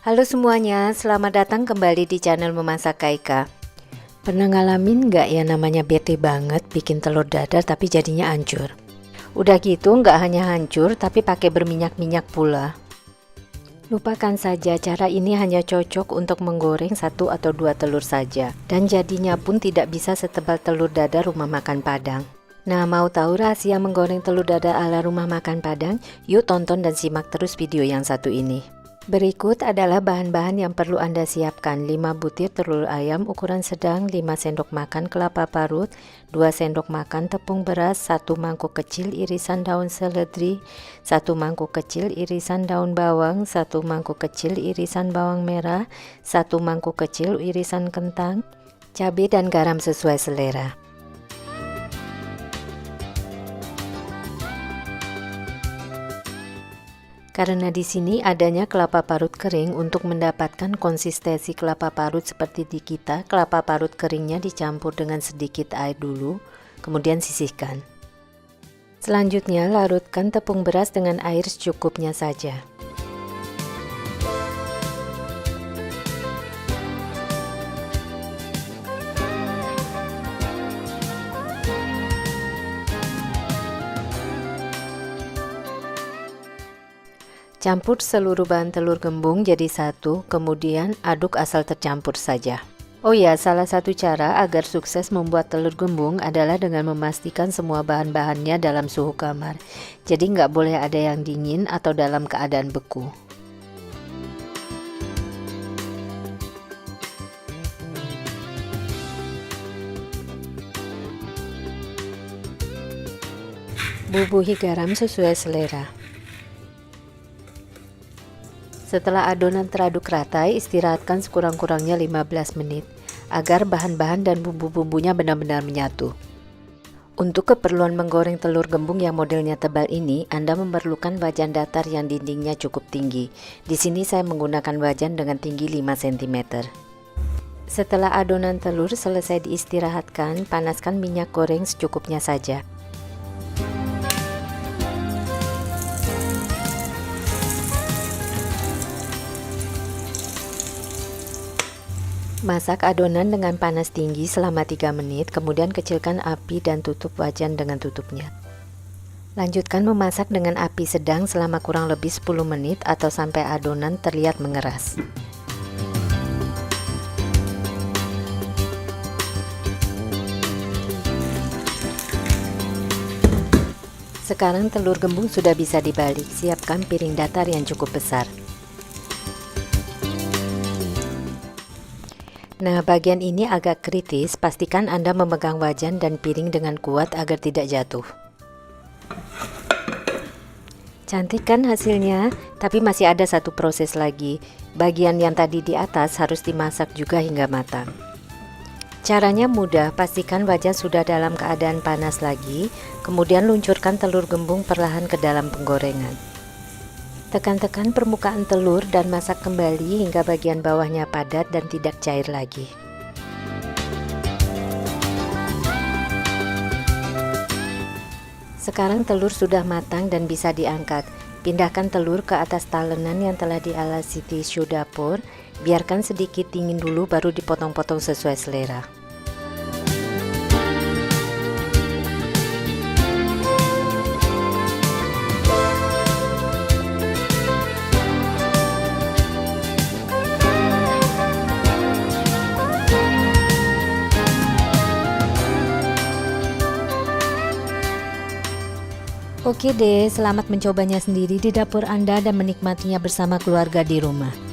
Halo semuanya, selamat datang kembali di channel Memasak Kaika. Pernah ngalamin nggak ya namanya bete banget bikin telur dadar tapi jadinya hancur? Udah gitu nggak hanya hancur tapi pakai berminyak-minyak pula. Lupakan saja, cara ini hanya cocok untuk menggoreng 1 atau 2 telur saja. Dan jadinya pun tidak bisa setebal telur dadar rumah makan Padang. Nah, mau tahu rahasia menggoreng telur dadar ala rumah makan Padang? Yuk tonton dan simak terus video yang satu ini. Berikut adalah bahan-bahan yang perlu Anda siapkan. 5 butir telur ayam ukuran sedang, 5 sendok makan kelapa parut, 2 sendok makan tepung beras, 1 mangkuk kecil irisan daun seledri, 1 mangkuk kecil irisan daun bawang, 1 mangkuk kecil irisan bawang merah, 1 mangkuk kecil irisan kentang, cabai dan garam sesuai selera. Karena di sini adanya kelapa parut kering, untuk mendapatkan konsistensi kelapa parut seperti di kita, kelapa parut keringnya dicampur dengan sedikit air dulu, kemudian sisihkan. Selanjutnya larutkan tepung beras dengan air secukupnya saja. Campur seluruh bahan telur gembung jadi satu, kemudian aduk asal tercampur saja. Oh ya, salah satu cara agar sukses membuat telur gembung adalah dengan memastikan semua bahan-bahannya dalam suhu kamar. Jadi nggak boleh ada yang dingin atau dalam keadaan beku. Bubuhi garam sesuai selera. Setelah adonan teraduk rata, istirahatkan sekurang-kurangnya 15 menit agar bahan-bahan dan bumbu-bumbunya benar-benar menyatu. Untuk keperluan menggoreng telur gembung yang modelnya tebal ini, Anda memerlukan wajan datar yang dindingnya cukup tinggi. Di sini saya menggunakan wajan dengan tinggi 5 cm. Setelah adonan telur selesai diistirahatkan, panaskan minyak goreng secukupnya saja. Masak adonan dengan panas tinggi selama 3 menit, kemudian kecilkan api dan tutup wajan dengan tutupnya. Lanjutkan memasak dengan api sedang selama kurang lebih 10 menit atau sampai adonan terlihat mengeras. Sekarang telur gembung sudah bisa dibalik, siapkan piring datar yang cukup besar. Nah, bagian ini agak kritis, pastikan Anda memegang wajan dan piring dengan kuat agar tidak jatuh. Cantik kan hasilnya? Tapi masih ada satu proses lagi. Bagian yang tadi di atas harus dimasak juga hingga matang. Caranya mudah, pastikan wajan sudah dalam keadaan panas lagi, kemudian luncurkan telur gembung perlahan ke dalam penggorengan. Tekan-tekan permukaan telur dan masak kembali hingga bagian bawahnya padat dan tidak cair lagi. Sekarang telur sudah matang dan bisa diangkat. Pindahkan telur ke atas talenan yang telah dialasi tisu dapur. Biarkan sedikit dingin dulu baru dipotong-potong sesuai selera. Oke deh, selamat mencobanya sendiri di dapur Anda dan menikmatinya bersama keluarga di rumah.